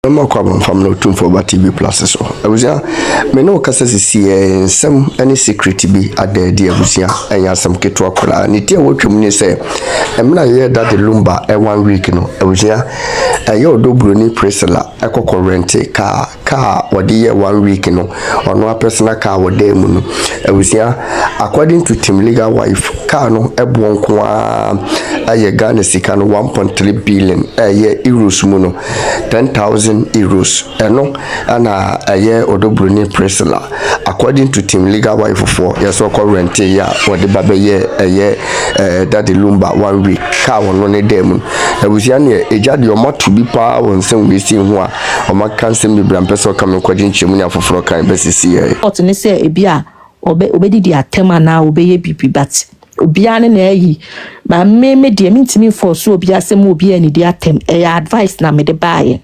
I'm come from no tune for TV Plus so. I was me no kasa see some any secret be at the dear busia and some ketwa kola ni tia wotwum ni say em na ye that the Lumba 1 week no. I was yo do Bronii Presela ekoko rent car wode ye 1 week no ono a personal car wode mu no. I was according to team legal wife car no ebo nko aye Ghana sika no 1.3 billion ye euros mu no 10,000 euros eno ana aye odo Bronii Presela according to team legal wife for yes so rent ya wode babe ye that the Lumba 1 week car wono ne dem e busia ne ejade o matu bi pa won sem we si ho a o maka sem bi bram peso kam kwagin chemu ne afoforo kan besisi ye otu ne se ebia obedidi atema na obeye bibi bat obia ne na yi ba me de mintimi for so obia sem obia ni de atem advice na me de bae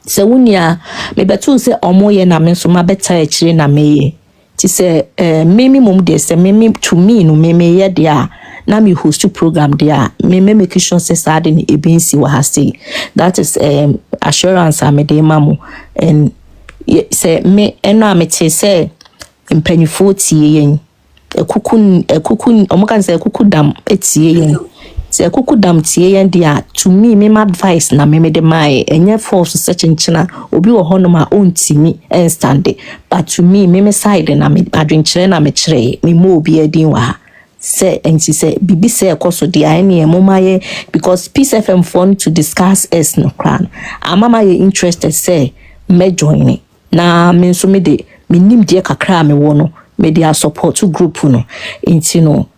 se wunia me betu se omoye na me so ma beta e kire na meye ti se memi mom de se memi to me no meme ye de a na me host program there me make sure say sad in ebinsi wa ha say that is assurance am de mamu and say me eno amete say mpanyifo tie yen ekukun omoka say ekukudam etie yen say ekukudam tie yen dia to me advice na me de mai enye force search nchina obi wo hono ma ontimi stand but to me side na me adwenkyere na me kire me mo obi adin wa say and she say bibi say koso dia ene momaye because Peace FM fund to discuss is no plan amama ye interested say me join na me so me de nim de kakra me wo no me de support group no enti no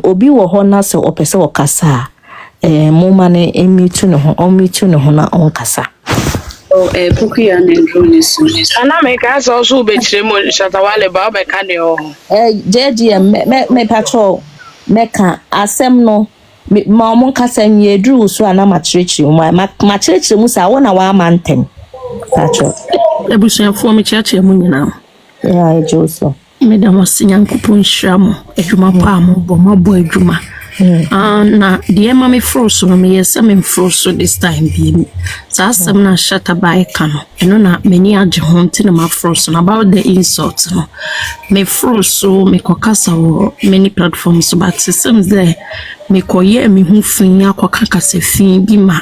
obi wo ho na se opese okasa moma ne emitu no ho na onkasa Puki and Dronis. And I make us also be Chemo Shatawale Baba Canio. JD, me patrol, Meka, Asem no, Mamon Cassam ye drew so an amatrici, my church musa 1 hour mountain. Patrol. The bush for me church now. Yeah, Joseph. Madam was singing Kupun Sham, a Juma Palm, but my boy Juma. Na dear mammy frost on me, yes, I'm in frost this time being. So some na shatter by cano, and not many are haunting my frost about the insults. No, me frost so me cocasa or many platforms, but systems there me coye me who fling ya cocaca se fin be ma.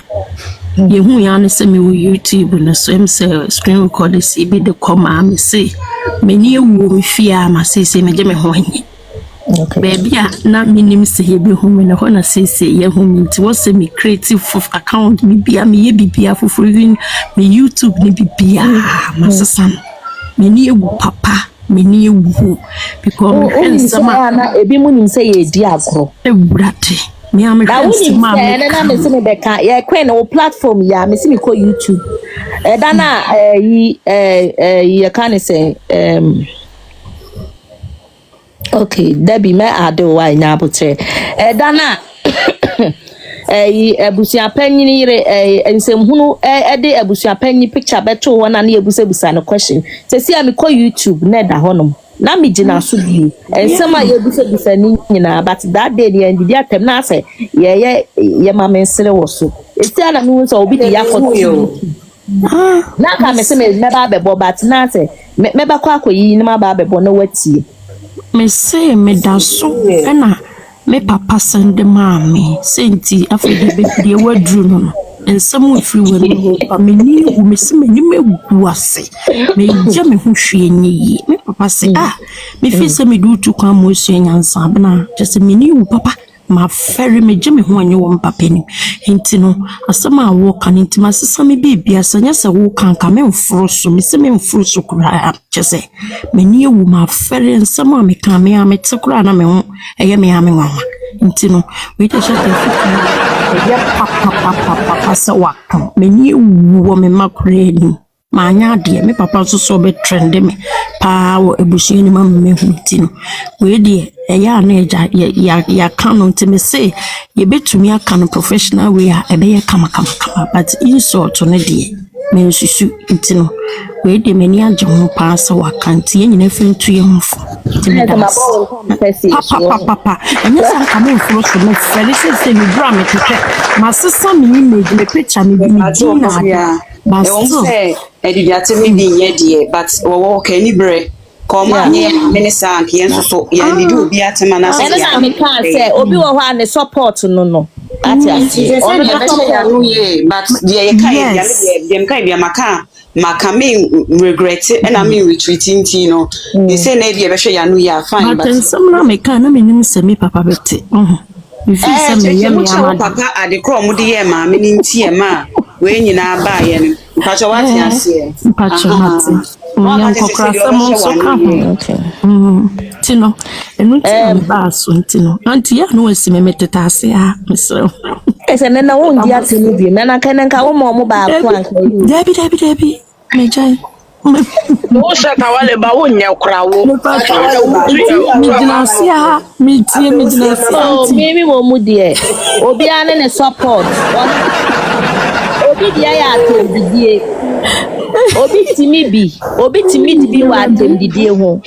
Ye who yarn send me YouTube and so say screen recorder see be the comma me say many woo fear my say me jemmy hoing. Okay. Baby, na minim se he be home na ho na say ye home nti wo se me creative of account me bia me ye bibia for even me YouTube ni bibia masasam me ni ewu papa me ni ewu because sama na ebi mu nim say ye di agro ewurate me am friends ma na me se me be ka ye kwen no platform ya me se me ko YouTube dana ye kan say okay, Debbie, me ado why na butre. Dana ebusia panyi re ensem hunu de ebusia panyi picture beto wona na ebusa no question. Se si am call YouTube na da honom. Na me gina so bi. Ensem a ebusa ni nyina but that day the end dia tem na say ye ma mensere wo so. Esi ana me so obi di yakọ. Na ka me se me ba bebo but na say me ba kwa akoyi ni ma ba bebo na watie. Me say me da so na me papa send mommy senti afede be de wadru no ensam free we no pa me ni wu me se me ni megu ase me gya me ho hwe nyi me papa say me fi se me du tu kwa mo hwe nyansa bna just me ni wu papa ma ferry me gya me ho anyi wo papa ni enti no asema wo kan enti ma sesa me bibia sanya se wo kan ka me mfro so me se me mfro so kura chese me ni wu ma ferry ensama me kan me amete kura na me ho eye me ame nwa enti no we just ya papa se wakam me ni wu wo me makure ni ma anya de me papa so be trend me pa wo ebushi ni ma me hu ti no we de ya na eja ya kan no me say ye betumi aka no professional way a ebe ye kama but insult no de me susu enti no we de mani agye ho pa sa wakanti yen nyina fintu ye ho fo ti me das papa enya san kamo mfro so me fere se me bra me tete masesa me image me picture me bi me dina but so ediate me bi nye de but wo ka ni bre koma nye minister ank yen so ya ndi obi atema na se ya na me kan say obi wo ho an support no ati ono na be ya no ye but ye kai ya me kai bia maka me regret and I mean retreating no they say na dia be hwe ya no ya fine but some na me kan na me nim se me papa beti if you say me ya me papa ade kro mu de ye ma me ni nti e ma we nyina ba ye no mpacho wat ya se mpacho mate ya kokra samo so ka ho tino enu ti ba so tino anti ya no esi me meteta ase a mesro ese na won di atenu bi na nka wo mo ba ko anka debi mejai wo shata wale ba wo nya krawo mi dinasia mi so mimi mo mu de obi ane ne support obi dia ya atendidie obi timi bi wa atendidie ho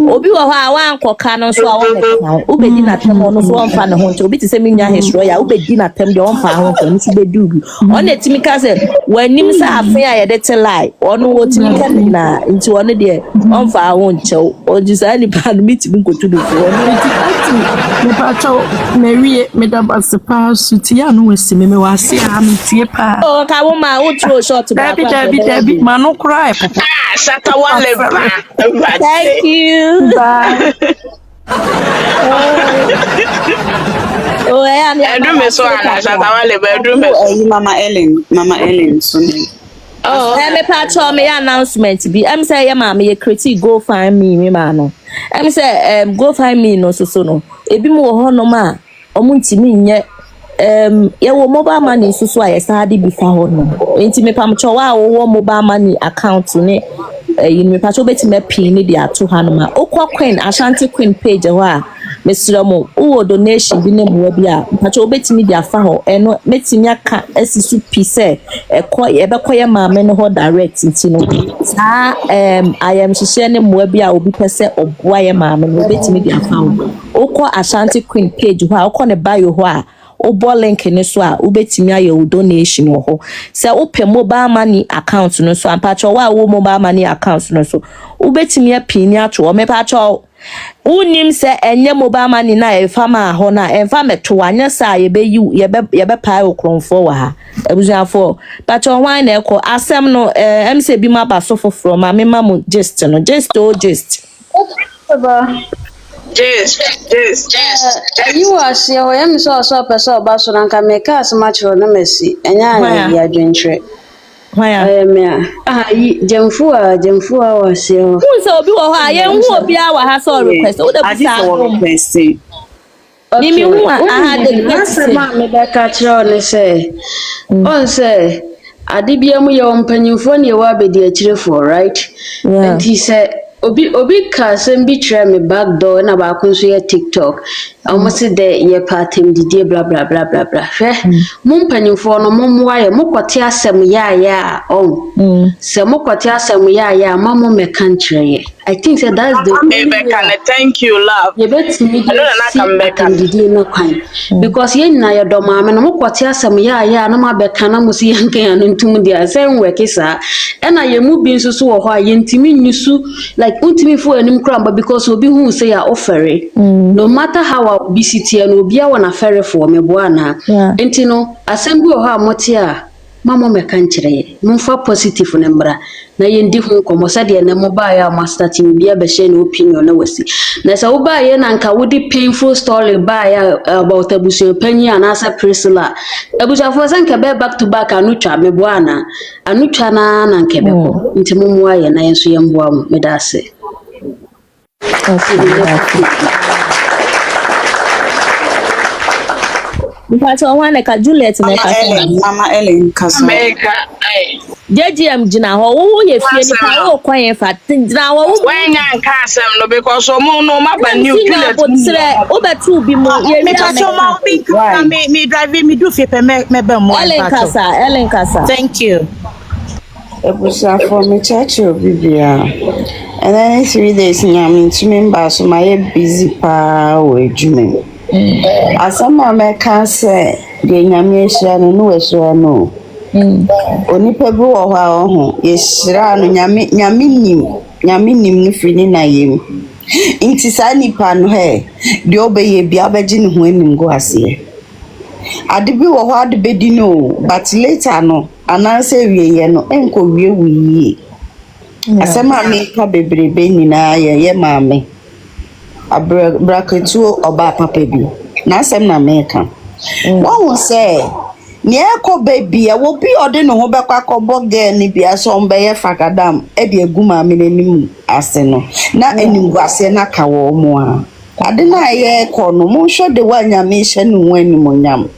obi wo ha wa ankoka no so a wo ne ubedi na tem no so on fa ne ho nti obi ti se mi nya hesro ya ubedi na tem de on fa ho nti so bedu bi on etimi ka se wanim sa afa ya de te lie ono wo timi ka na nti one de on fa ho nchew o ji sa ni pa no mitimi nkotu do fo ono nti me pa cho mewie me da baspa suti ya no wesi me wase a metie pa o ka wo ma wo throw shot ba Debbie manu cry papa shata wale ba thank you bye oh yeah edu me so ana shata wale ba edu me mama Ellen so oh me pa cho me announcement bi am say ya ma me create go find me ma no am say go find me no so no ebi mo ho no ma omuntimi nye ye wo mobile money so a yesade bi fa ho no enti me pam cho wa wo mobile money account ne me pa cho beti me pin ni dia to ha no ma okwa queen Ashanti queen page ho a mesira mo wo donation bi ne mo bi a pa cho beti mi dia fa ho eno metimi aka asisu pi se ekọ ye be koye maame no ho direct nti no sa I am hihye ne mo bi a obi pese oboa ye maame no beti mi dia fa ho okọ Ashanti queen page ho a okọ ne bio ho a obo link ni so a ubetimi aye o donation ho se ope mobile money account no so ampacho wa wo mobile money account no so ubetimi apin ni ato me pacho unim se enye mobile money na e fama ho na enfa meto anya sa ye be pai okronfo wa ha ebusuafo pacho wan na ekọ asem no mse bi ma ba so foforo ma me ma mo just Yes. You are see I am so person ba so nka me ka asma chiro na mesi enya ya dwentre why yi jemfu a wa se o who say obi wo ha ye hu obi a wa ha so request wo da request Mimi hu a the request ma me da ka chiro ne se on se adibia mu ye ompanyimfo ne wa bedi akirefo right and he said Obi ka sembi try me back door na ba kun so ye TikTok. Almost de ye party didie bla bla bla bla bla. Mum panyimfo no mum waye mokote asem ya se mokote asem ya mamo me country. I think that that's the thank you love. You bet me didie no kwan. Because ye na ye do ma me no mokote asem ya na ma be kana musi yanke anu ntum dia asem weke sa. E na ye mu bi nso so wo ho a ye ntimi nyusu like untimi fo anim kramba because obi hu say ya offering no matter how obi sitie no obi a wona fere fo me boa na enti no asem bi o ha moti a mama me kan kire mumfa positive ne mbra na ye ndi hu komo sade na mo ba ya master team bia be share no opinion na wasi na sa wo ba ye na nka wodi painful story ba ya about abusu panyi anasa Priscilla abusu fo sanka be back to back anutwa me boa na anutwa na nka be ko nti mumu aye na yenso ye mboa mo me da se Because I want like a Juliet Mama Ellen kasa JGM jina ho wo ye fie ni pa wo kwan ye fa jina wo when yan ka asem no because omo no ma ba new Juliet o betu bi mo ye me tacho ma bi me drive me do fie pe me be mo Ellen kasa thank you ebusa for me church bibia. And then 3 days nyame ntumi mba so my busy pa we dwuma. Asama me ka say de nyame ehia no no ehia no. Onipa bi wo ha ho yeshira no nyame nim no fini na yem. Inti sa nipa no he de obeye bia abeji ne ho anim go ase. Ade bi wo ho ade bedi no but later no ananse wieye no enko wie wiye. Asema me ka bebrebe nyina ye maame. Abraketu oba papa bi. Na asem na me ka. Wo say ne ekọ baby wo bi ode no ho bekwa kobo girl ni bia so mbeye fakadam e de aguma me nanim ase no na animgu ase na ka wo mo a ade na ye ekọ no mo hwe de wa nyame hye no wani mo nyam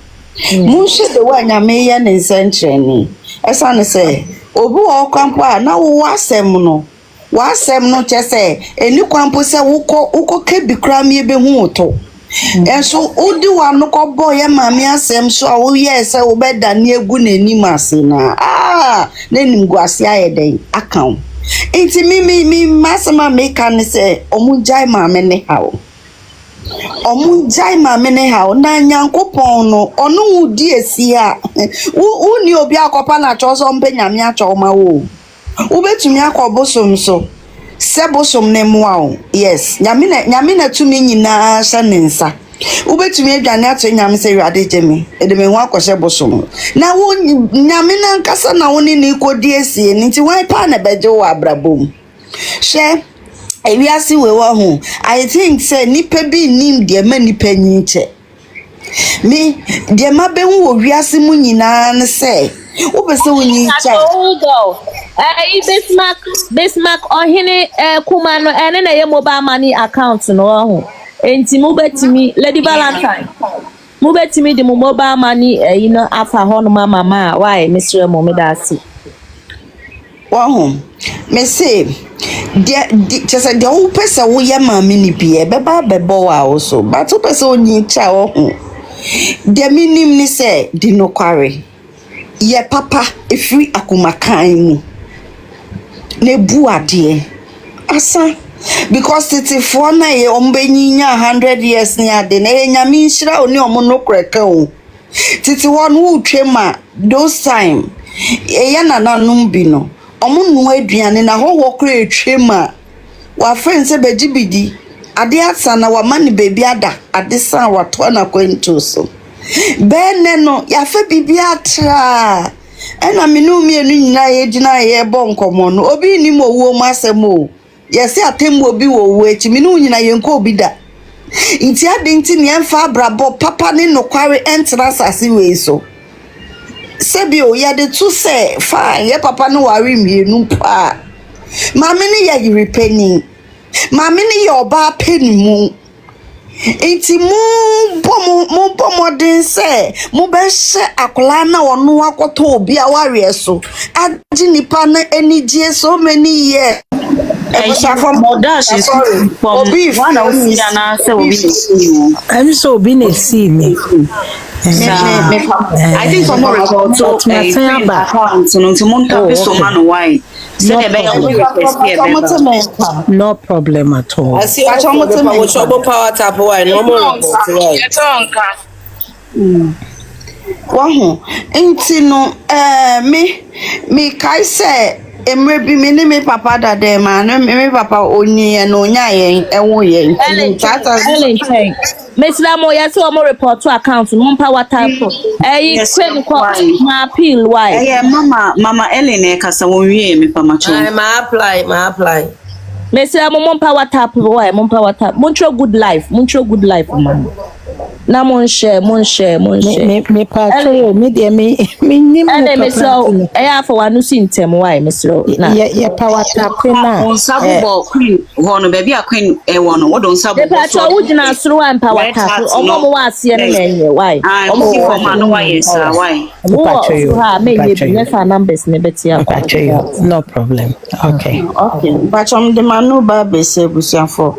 mo hwe de wa nyame ye ne nsentreni esa ne se obi wo kwampo a na wo asem no chese eni kwampo se wo kebi kra me be hu to enso odi wa no ko boy maami asem so wo ye se wo beda na egu na nim ase na na nim gu ase ayeden account enti mi masema me kan se omujai maami ne hawo na nyankopon no ono udi esi a uni obi akopa na choso mbe nyame achoma wo wo betumi akobosom so sebosom ne muao yes nyame na tumi nyina sha nensa ubetumi adwane ato nyame se wiade gemi edeme ho akɔhye bosom na wo nyame na nkasa na wo ni kodi esie nti wan pa na beje wo abrabom hwe ewiase we wo ho I think say nipa bi nim de ma nipa nyinche me de ma be wo wiase mu nyina ne se wo be se wo nyinche Bismarck ohine kuma no ene na ye mobile money account no ho enti mu betimi Lady Valentine mu betimi de mobile money afa ho no mama why Mr. Momedasi ho me say chese de wo pese wo ye mama ni bie beba bebo wa wo so but wo pese onyi cha wo ho de minim ni say di no kware ye papa efri akumakan mu ne buade asa because it for na ye ombenyinya 100 years ni ade na nyame nhira oni omo no kreka o titi won wo twema those time ye na nanum bi no omo nu aduane na ho wo kra twema wa friends begibidi ade asa na wa mani baby ada ade san wa to na kwento so benne no ya fa bibia tra ena minu mienu nyina ye gina ye bonkomo no obi ni mo wo masemo yesi atembo obi wo echi minu nyina ye nko obi da nti ade nti ne emfa brabo papa ne nokware entrance asiwe so sebi o ya de tu se fine ye papa no ware mienu pa mama ne ya yirepeni mama ne ya oba peni mu enti mu bomo den se mu be hye akola na wono akoto obi aware so agi nipa na enigye so many years Modash is obi one of na say obi I'm so being a see me. I think some more report to account no monta so man why say no problem at all. I see what power tap why no more report right. Wahu enti no me kai say emre bi me papa dade ma no me papa oni no nya yen ewo yen tata Mesla mo ya so mo report to account mo power type queen ko ma appeal why mama Ellen e kasa won wie me pa macho ma apply Mesla mo power tap why mo power tap mo good life man na mon share me patrol me de me nim me so e for wanu sintem why me so na ya power tap na on sabubo queen hono baby a queen e wono wo don sabubo so patrol wudina suru an power tap omo wa ase ne enye why omo ki for man why yes why patrol ha me yes numbers ne betia patrol no problem okay bachom de manu ba be se busiafo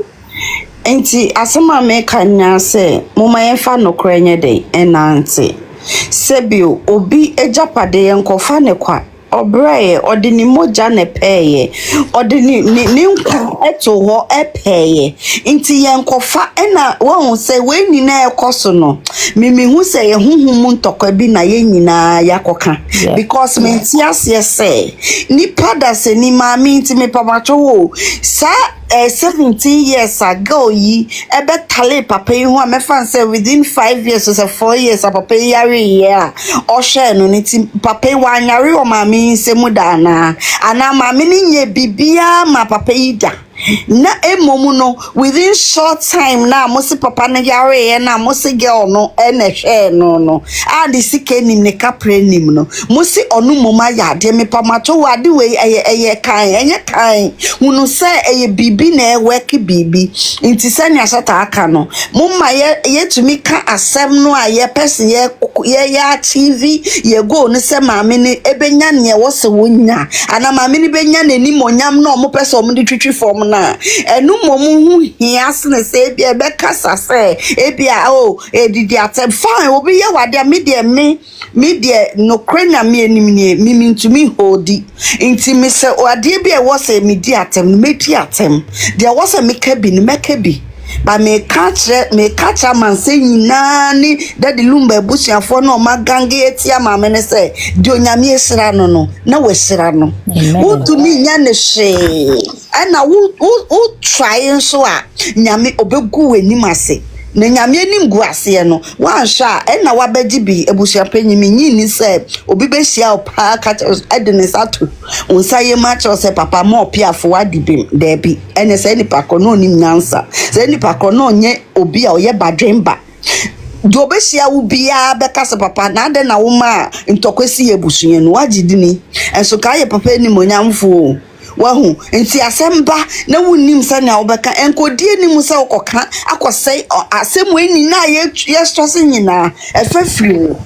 enti asema me kanya se moma yefa nokra nye de enante sebio obi ejapade yenkofa ne kwa Obre odi ni moja ne peye odi ni nkwa eto ho epeye nti ye nkofa na wo se we nyina ekoso no mimi hu se ye huhum ntokwa bi na ye nyina yakoka because me ntiase se ni pada se ni mami nti me papacho wo sa 17 years ago yi ebe tale papa yi ho amefa say within 5 years or 4 years papa yi yare ya o share no nti papa yi wa nyare o mami nsemu da na ana mami ni nye bibia ma papa yi da na emomu no within short time na mosi papa na yare na mosi girl no ene hwe no ade sike nim ne kapre nim no mosi onu moma ya de me pamacho wade we eye kan enye kan hunu se eye bibi na work bibi nti sanya shata aka no mumma ye tumi ka asem no aye person ye ya TV ye go no se maame ne ebenya ne wo se wonya ana maame ne benya nani monyam no mo person mo de twitwi form na enu momu hu hias ne se bia be kasa se e bia edidi atem fine obi ye wade me de no krenya me anim ne mimi ntumi hodi nti me se wade bia wo se me di atem me ti atem de wo se me ka bi ne meka bi ba me catch man say nyina ni daddy Lumba ebusiafo no magange etia ma me ne se di onyame esira no na wesira no wutumi nya ne hwe ana wo try nso a nyame obegu w'anim ase na nyame anim gu ase no wan hwa na wabegi bi ebusiapanyimi nyini se obi be hia opa catch edene sato unsa ye ma cho se papa mo piafo wadibim da bi ene se nipa ko no nim nansa se nipa ko no nye obi a oye badwemba do be hia wo bia be kase papa na de na wo ma ntokwesi ebusuye no wagidini enso ka ye papa ni monyamfo wahu nti asemba na wunim sanya obeka enkodie ni musa okoka akosai asemu eni na ye stress nyina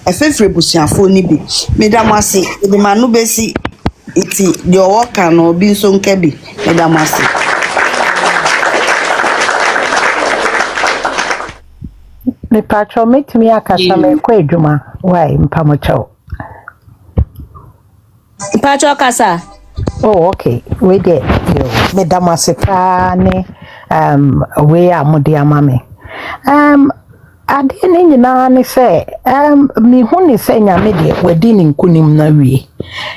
efefre busuafo ni bi medamase de manu besi iti de owoka no bi nso nka bi medamase me patro metimi akasa me kwa adwuma wai mpamocho patro kasa. Oh, okay. We get you. Me damasika ne we amode amame. Ade ne nyina ne se mi hu ne se nyame de wadi ne nkunim na wie.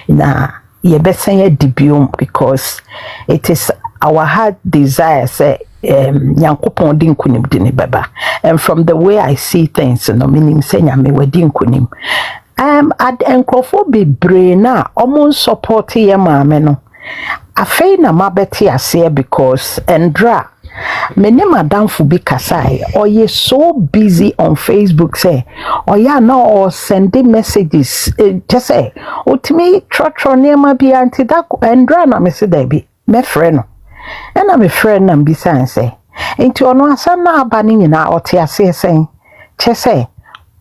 Na ye besen ya dibium because it is our heart desire say Yankopon di nkunim di ne baba. And from the way I see things, no meaning say nyame wadi nkunim. Ad enkrofo bebre na omo support ye maame no afei na mabeti ase because endra mene madam fu bi kasai oye so busy on Facebook say oya na or sending messages just say otimi trotro nema bi anti da endra na me se da bi me frɛ no na me frɛ na mbisan say enti ono asa na aba ni nyina ote ase sen che say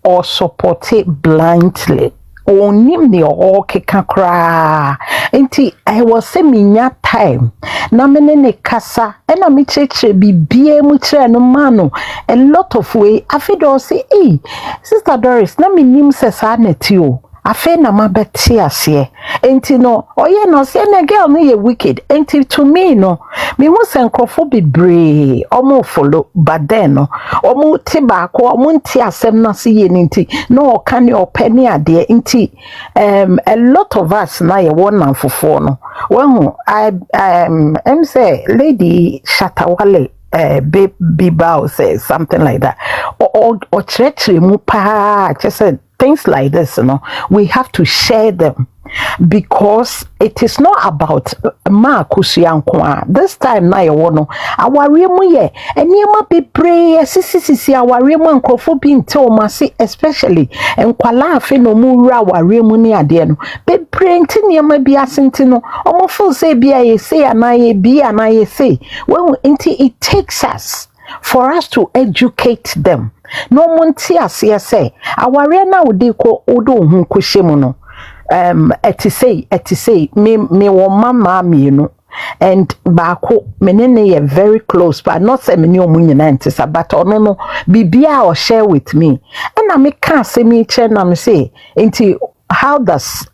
or support it blindly onim ne o keka kra enti I was say minya time na mene ne kasa na me cheche bibie mu kire no mano a lot of way afido say sister Doris na minim se sa na ti o afi na mabeti ase enti no oye no say na girl no ye wicked enti to me no me hu se nkrofo bebre omo follow but then no omo ti ba ko omo nti asem na se ye nti no ka ne opani ade enti a lot of us na ye won namfofo no when I say lady Shatawale Biba say something like that or church mu pa just said things like this, you know, we have to share them because it is not about ma kusiankwa. This time na yewono awariemu ye eniema bebre sisi awariemu nkrofo bi nte ma se especially enkwala afi no mu wura awariemu ni ade no bebre nti niema bi asenti no omo feel say bia ye say anaye bi anaye say when it takes us for us to educate them. No monti ase say aware na odi ko odo hu ko hyemu no say me wo mama mienu and baako menene ye very close but not say me omu nyina ntisa but ono no bibia o share with me and na me ka say me che na me say enti how does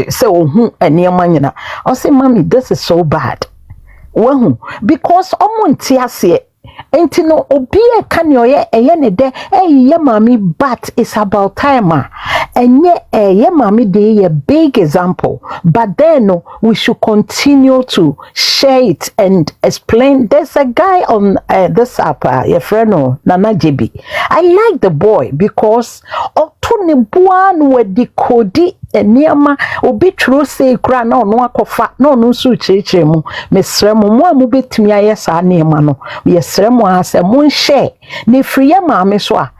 say ohun enema nyina o say mommy this is so bad wahu because omonti ase enti no obi e kan yoye eye ne de ye mami but it's about time enye ye mami de a big example but then no, we should continue to share it and explain. There's a guy on this app your friend Nana JB. I like the boy because otune buan we decode eniama obi tro say kra na ono akofa na ono nso chirechire mu mesremo mo amu betumi aye sa niema no yesremo ase mon share ne friye maame so a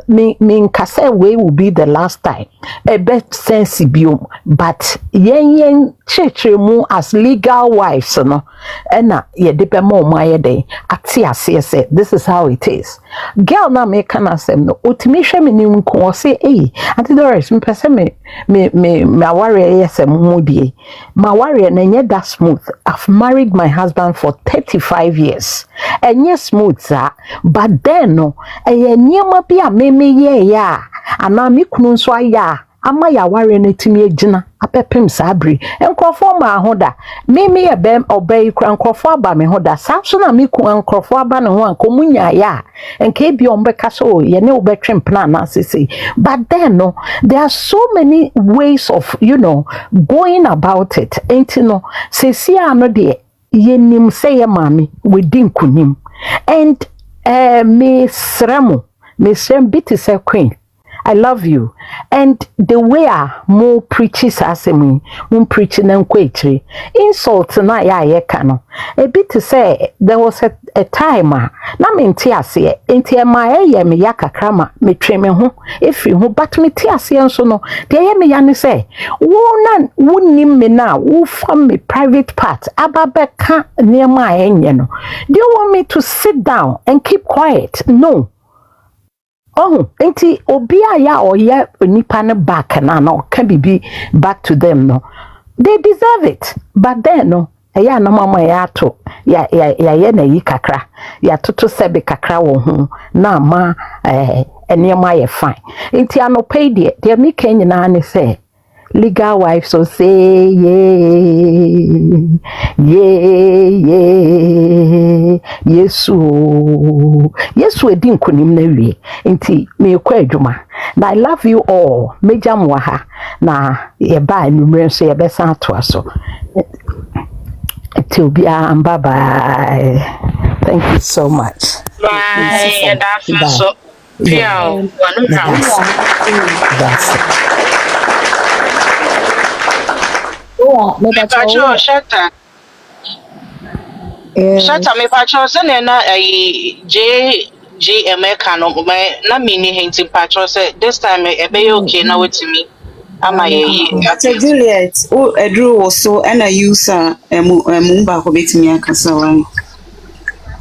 me nkase we will be the last time a bet sense biom but yen chirechire mu as legal wives no na ye de be mo aye den ati ase say this is how it is girl na me kana asem no otimi hwe me nim ko say anti Doris me pese me aware yes mudie my warrior na nye that smooth. I've married my husband for 35 years and yes smooth but then no nyema bi a me ye ya ana me kunu nso aya ama ya warrior na timi agina apepem sabri enkrofo ma hoda me ye bem obey kra enkrofo aba me hoda sanso na me ku enkrofo aba ne ho ankomunya ya enke bi ombeka so ye ne obetwe mpna na sisi but then no there are so many ways of going about it enti no sisi ano de yenim say ye mami we din kunim and me srem biti say queen I love you. And the way more preaches as me, preaching and quitri. Insult na ya kano. A bit to say there was a time na me ntiase enti e ma ye me yakakra me tweme ho efi ho but me tiase nso no de ye me ya ne say wo nim me na wo from me private part ababeka niema enye no. Do you want me to sit down and keep quiet? No. Oh, enti obi aya oye nipa ne back na no can be back to them no. They deserve it. But then no, eya na mama ya to ya na yi kakra. Ya toto sebe kakra wo ho na ma enema ye fine. Enti anope de me kan nyina ne say legal wife so say Yesu edin konim na wie nti me kwa adwuma na I love you all meja mo ha na ye ba numre so ye besa ato aso till be bye bye. Thank you so much. Bye. That's so yeah. Me pacho shata. Shata me pacho se na J America no na mini hinting pacho say this time e be okay na wetimi ama ye Ate Juliet o edru wo so na user mumba ko betimi akasa wan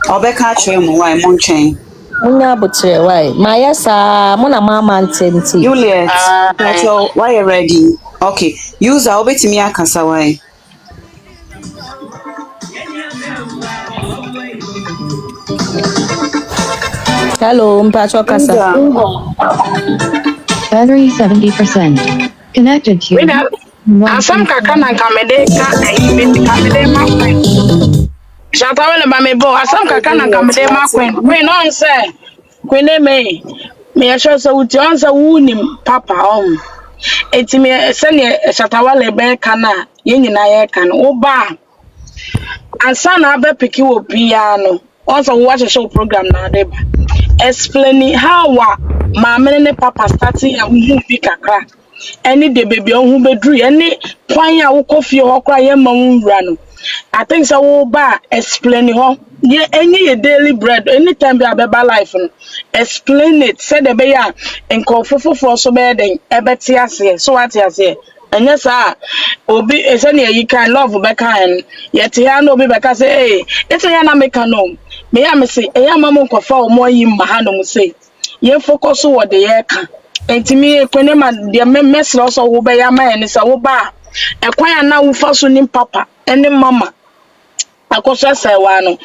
obeka try mu why mon chen Unya butre why maya sa mo na mama ntenti Juliet pacho why you ready okay user obetimi akasa why hello mpacho kasa battery 70% connected to asam kaka na kamede ka kamede makwen shata wele ba me bo asam kaka na kamede makwen queen on say queen me sure so uti on say wunim papa on eti me se ne shata wele be kana ye nyina ye kan wo ba ansa na be piki wo bia no on say watch show program na dey ba explaining how mama ne papa starting a wu bi kakra any the baby on bedru any kwan ya wo kofi ho kra ye ma nwura no I think so wo ba explain ho ye any your daily bread anytime be abeba life no explain it said the be ya nkofofofo so be den ebeti ase so what ase enya sa obi ese ne yi kan love be kan yet ya no obi be ka say eh ese ya na make no me ya me say eya mama nkofa o mo yi ma ha no mo say ye focus wo de ye kan entimi ekwene ma de mesro so wo be ya ma ene sa wo ba ekwan na wo fa so ni papa ene mama akoso sai wa no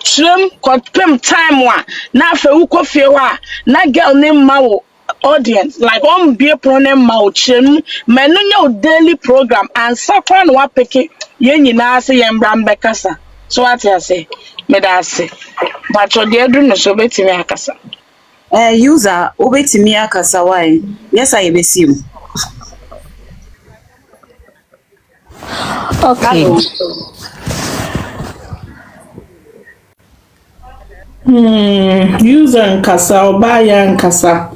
trem kopem time wa na afa wo kofie wa na girl ni ma wo audience like be a pronoun mauchin menunya daily program and sakwan wa peke yen nyina se yen bram bekasa so what I say me da say but your dear do no so betimi akasa user obetimi akasa why yes I be see you. Okay. User nkasa obaya nkasa.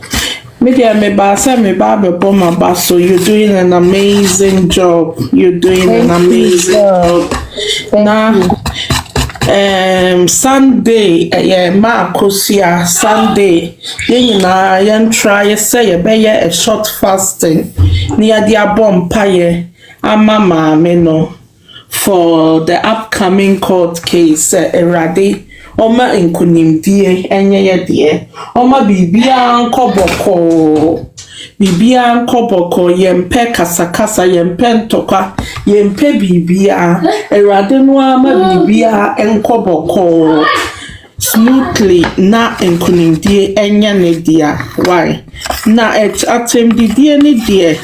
Media me basa me babe boma baso. You're doing an amazing job. You're doing an amazing job. Now, Sunday, Kosia Sunday. Yen try say a short fasting near the bomb paye. Mama no for the upcoming court case. Erade. Oma nkunimdie enye ye de oma bibia nkoboko yempe kasakasa yempe ntokwa yempe bibia erade no ama bibia nkoboko smoothly na nkunimdie enye ne dia why na atem didie ne die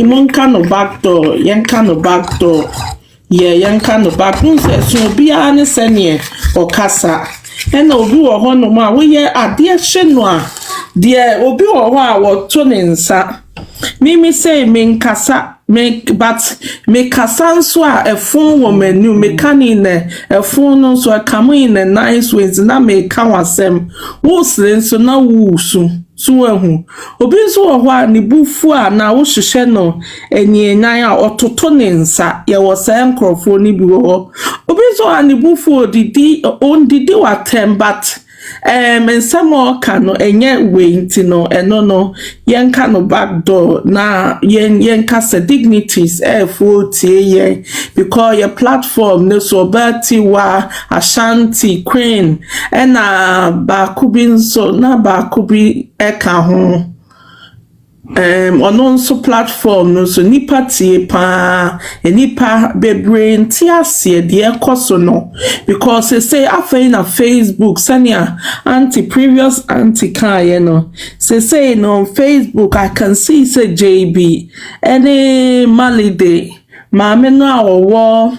imonka no backdoor yenka no backdoor yanka no back so bia ne sene okasa ena obi wo ho no ma wo ye ade hye no a de obi wo ho a wo to ne nsa mimi say me nkasa but me kasa nso a efun wo manu me kani ne efun no so akamu in a nice ways na me ka wasem wo sire nso na wo su so ehu obi nso wo ho a ne bufu a na wo hwehwe no enyenyan a ototo ne nsa ye wo say nkrofo ni bi wo obi nso a ne bufu ondidi watem but ensamo kano enye wenti no eno no yenka no backdoor na yenka se dignities for tie because your platform no so bati wa Ashanti Queen ena ba kubi so na ba kubi eka ho ono nso platform no so nipa tie pa nipa bebre ntiase de ekoso no because they say afei na Facebook senia previous anti kaye no say no Facebook I can see say JB any Malide maame no awo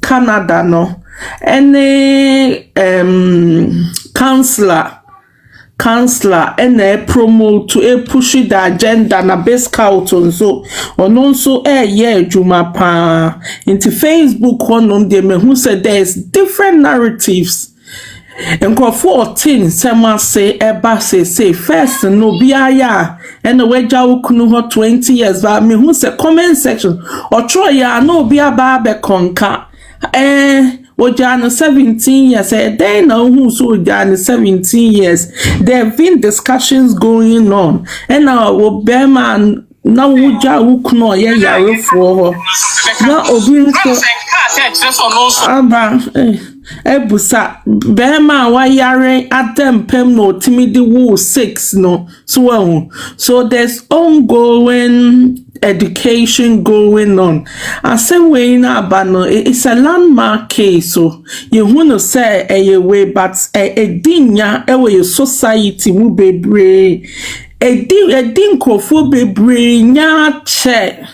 Canada no any counselor and promote to push the agenda na best scout so ono nso juma pa into Facebook on dem who said there's different narratives and for 14 someone say eba say first no biaya and the way jaw kunu ho 20 years but me who say comment section or try ya no bia ba be konka Ojana 17 years, they know who's Ojana 17 years. There have been discussions going on, and now Obama now Uja Ukno ya for now Obinso Aba Ebusa Bema wa yare atem pem no timidi wo 6 no so there's ongoing education going on. I say we na bano it's a landmark case so you wanna say a way but a dinya a society mu bebre a din krofo bebre nya che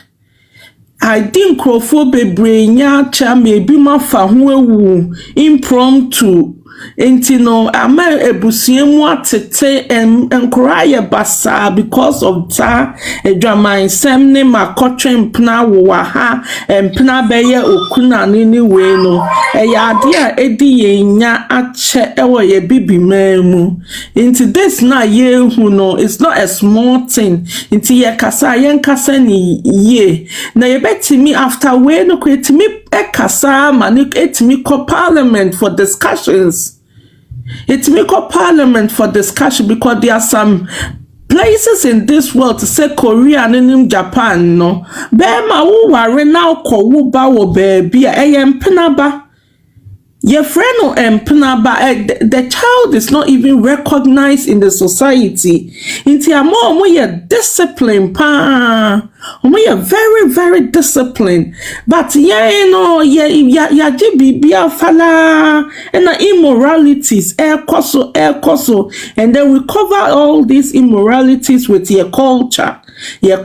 I think krofo bebre nya che maybe ma fa ho ewu impromptu enti no ama ebusuemu atete enkoraye basa because of that edwaman semne makotwe mpna wo ha mpna beye okuna ni we no eya ade a edi yenya ache ewo ye bibimemu enti this na ye hu no it's not a small thing enti ye kasa yen kasa ni ye na ye betimi after we no kwetimi ekasa mani etimi ko parliament for discussions. It's make a parliament for discussion because there are some places in this world to say Korea and in Japan no. Bema wo ware now ko wo ba wo baby e penaba. Your friend no empna, but the child is not even recognized in the society. Inti amo disciplined pa. Very, very disciplined. But yeah, no, bibia fala and immoralities, air koso. And then we cover all these immoralities with your culture. And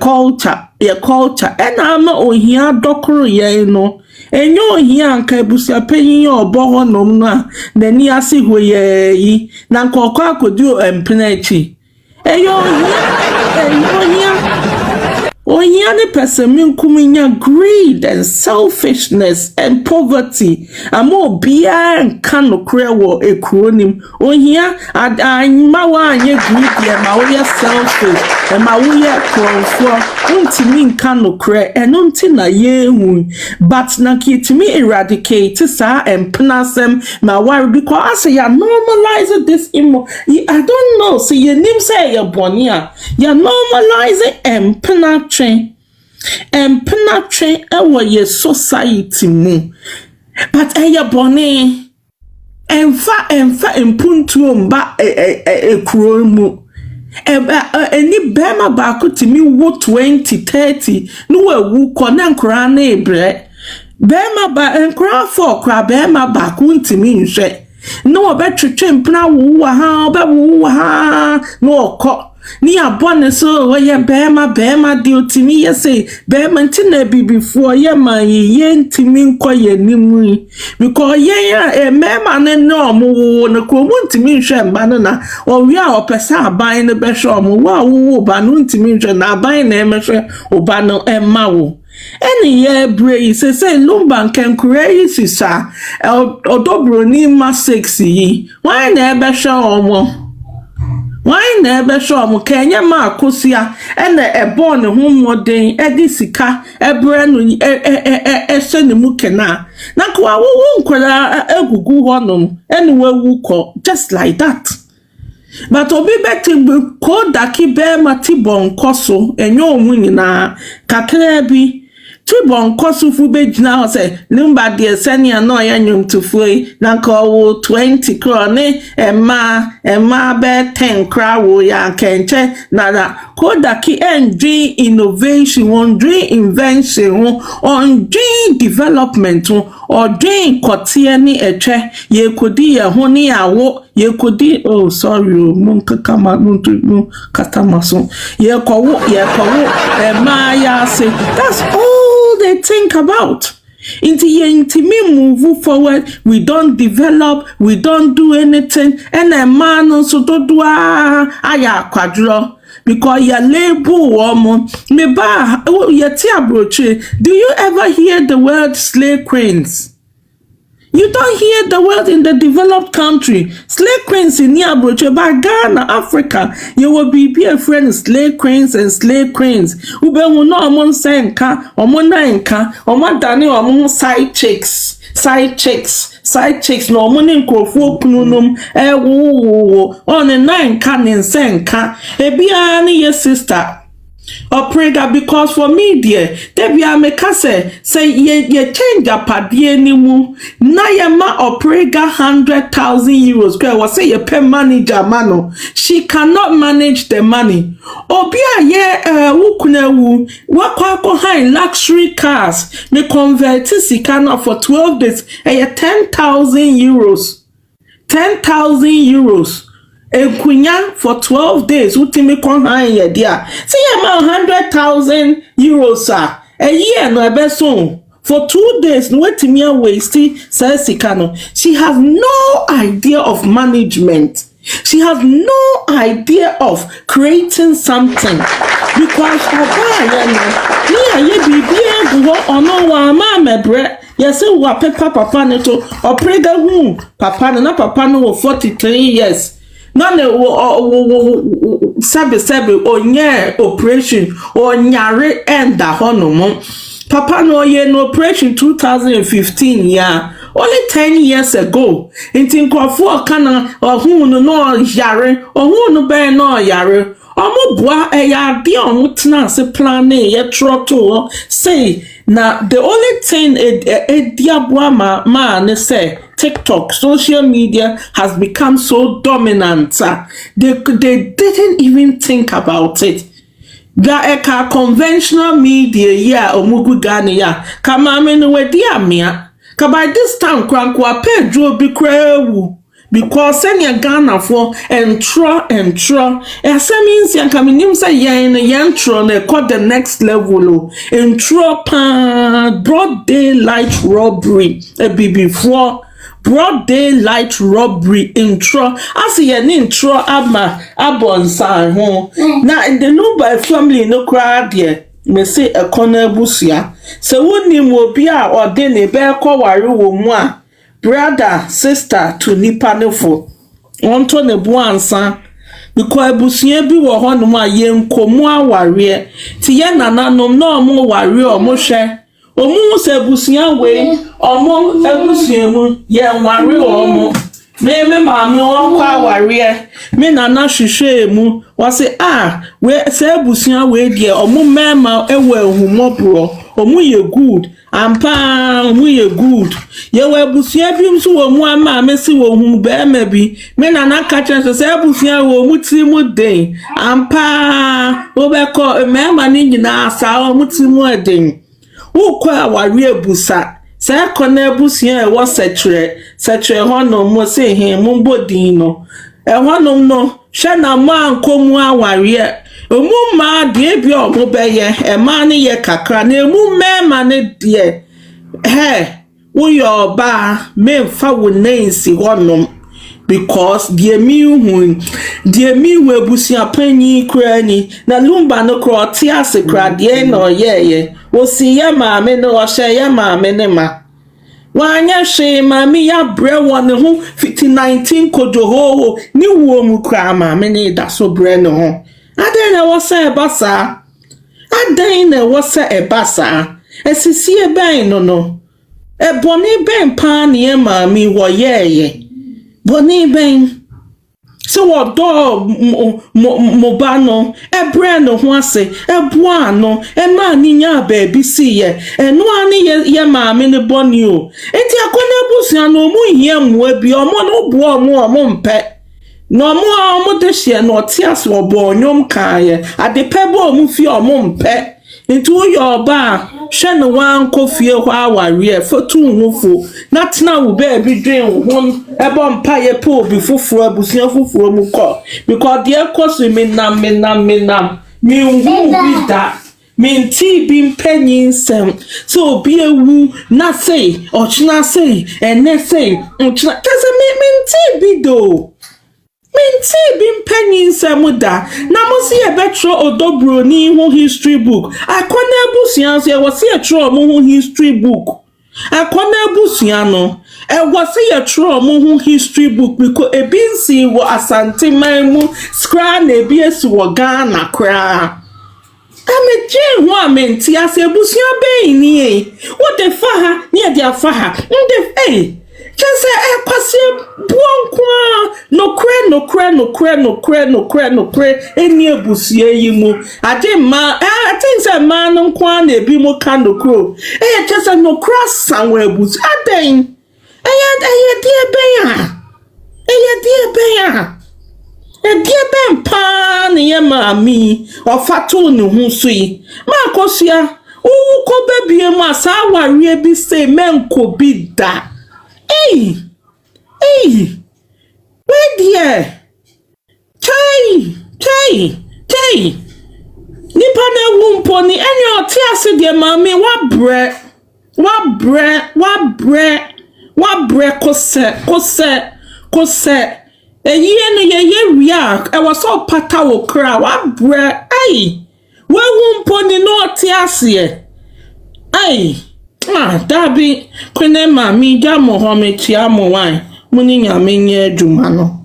I'm ohia dokoro no. Enyo ohia anka ebusia penyin obo honom na nani ase hoye yi na nkoko akodu empena echi. Ohia ne person kuminya greed and selfishness and poverty. Amo bia nka nokre wo ekronim. Ohia ma wa anye greed ya ma wo selfish e ma wo ye krofo. Untimi nka nokre enunti na yehu. But na kitimi eradicate sa empnasem ma worry because I ya normalize this I don't know. So your name say your bonia. Ya normalize empnatre. Empnatre ewa ye society mu. But ya boni. Emfa empuntu mba kuro mu. Any bema baku timi wo 20-30 no wu kona nkra na ebre bema ba nkra for kra bema baku ntimi nhwe no obetwetwe mpna wo ha no okọ ni abone so ye bema di otimi ye say bema ntina bibifo ye man ye ntimi nkọ ye nimu because ye mema ne no mo no ko ntimi nhwe mba no na o wi a opesa aban ne be hwe mo wa wo ba no ntimi nhwe na aban na emehwe oba no emma wo any year bray say Lumba can create sisa odo Bronii ma sexy why na be hwe omo. Why never show mo Kenya ma kosia ene ebon ne ho modern edi sika ebre no ne mu kena na kwa wo nkwara egugu honom ene wawu ko just like that. But obi beti ko daki be mati bon koso enyo omu nyina kakra bi Tibon kosufu be jina say Lumba de senia no ya nyum tufui na ko 20 krone emma be 10 kra wo ya kenche na kodaki ndri innovation on dream invention on dream development or dream kotie ni etwe ye kodi ye ho ni awo ye kodi oh sorry mun kama nun katamaso ye kowo emma ya say that's all they think about. Into me move forward, we don't develop, we don't do anything, and a man also do aya quadro because ya label woman me ba ya tia broche. Do you ever hear the word slave queens? You don't hear the word in the developed country. Slave queens in Niabroche, by Ghana, Africa. You will be a friend slave queens and slave queens. Ube will not among senka, or monanka, or madani, or among side chicks. Side chicks, no money crofo punum, on a 9 canning senka, a biani your sister. Oprega because for me dear Debbie make say ye change up padie ni mu na ye ma Oprega 100,000 euros girl was say ye pay manager mano she cannot manage the money obia ye wukuna wu wakwa high luxury cars me convert sika na for 12 days 10,000 euros 10,000 euros Ekunya for 12 days, utimi kon high ye dia. See about 100,000 euros a year no ebeson. For 2 days, no wetimia waste says Sikano. She has no idea of management. She has no idea of creating something. Because yes, wa papa neto Oprega papa na papa no 43 years. None sabe onye operation or nyare enda honomo. Papa no ye no operation 2015 yeah. Only 10 years ago. Inti nkrofo kana ohun no yare, ohun no be no yare. Omo boa eya de omo tena se plan ye trotto say na the only thing diabwa ma ne say TikTok, social media has become so dominant. They didn't even think about it. Eka conventional media ya omugu gani ya kama we dia mia ka by this time kwankwa pedro bi krawu because senior Ghana for entro means yan kaminim say yan tro na call the next level entro pa broad daylight robbery before broad daylight robbery intro as ye intro ama abonsan ho na in the Lumba family no crowd here me say e corner busia so woni mo bi a ode ne be ko ware wo mu a brother sister to nipa nefo won to ne bu ansa because busia bi wo ho no ma ye nkomu aware ti ye nananom na omo ware omo hwe omu se busia we omo ebusia mu ye ware omo me maami won kwa ware me nana hwehwe mu wase we se busia we die omo mema ewe ehumobro omu ye good ampa omu ye good ye we busia bi mso wo mu ama me se wo hu be ma bi me nana ka chen se busia wo mu ti mu den ampa wo be ko mema ni nyina asa wo mu ti mu den ukwa wari ebusa sa kona ebusia e wo setre hono mo se he mo bodin no e hono no hwe na ma nkomu awari omu ma de bi omo beye e ma ne ye kakra na emu mema ne de wo yo ba me fa wo nansi hono because dear me ebusia panyi krani na Lumba no kro tiase kra de no ye wo si ya maame no wo hye ya maame ne ma wanya hye maame ya bre won ho 19 kojoho ni wo mu kra maame ne da so bre no ho aden na wo se ebasa esisi e ben no e boni ben pa ne maame wo ye boni ben so what do mobano ebre no ho ase eboa no e ma ni nya baby si ye eno ani ye maame ne boni o enti akona ebusia no mu hie mwa bi omo no bo omo mpe no omo de hie no tias obo nyom kan ye adepe bo omo fi omo mpe enti wo yo ba hwe no wan kofie ho aware fotu nwofo na tena wo baby dwen ho ebo mpa ye po obi foforo abusia foforo mu ko because the ekosu me nam mi hu bi da mi nti bi mpanyin sem so obi ewu na say ochina say ene say ochina kase mi nti bi do minti bi mpanyin sem da na mo se ye betro Bronii ho history book akona abusia so ye wo se ye tro mo ho history book akona abusia no e wo se ye tro mo ho history book because ebinsi wo asante manmu skra na ebi esi wo Ghana kra ameje ho amenti ase abusia ben ni what the faha ni e dia faha nde Chese kwasi buonkwa no kre eni ebusie yi mu ade ma atinse ma no kwa na ebi mu ka no kro chese no kra sanwe ebusi aden die ben pa ne ye maami ofatu ne hu so yi ma kosua uwu ko bebie mu asa aware bi se menko bi da where dear chai nipa na wumpo ni enyo ti ase de mami wa bre kose eyi no ye ria e was so pata wo kra wa bre we wumpo ni no ti ase dabi kwene mami jamo ho me chia mo wan muni nyame nye adwuma no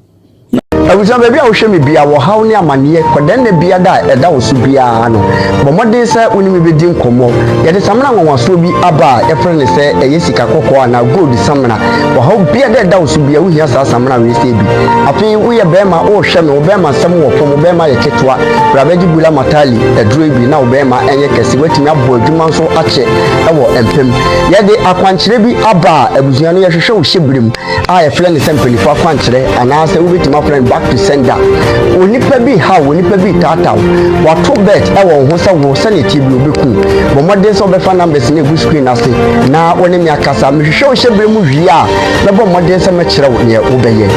awusa baabi a wo hwe me bia wo haw ne amane kodan na bia da eda wo so bia no bomode se onimi bedi nkomo yede samna nwanwaso bi aba efre ne se eye sika kokko na gold samna wo haw bia da eda wo so bia wo hia sa samna we se bi afi wo ye bema wo hwe me wo bema sam wo fom wo bema ye ketwa rabaji bula matali eduro bi na wo bema enye kese watimi abo adwuma nso ache ewo empem yede akwankyere bi aba abusua no ye hwehwe wo hyebrem a ye fre ne se mpelifo akwankyere ana se wo betima friend back to sender onipa bi ha onipa bi tata wato bet ewo ho se wo se ne tibi obeku bomode so befa numbers ne gu screen ase na woni mi akasa me hwehwe wo hyebrem wi a na bomode se me kyerɛ wo ne wo beye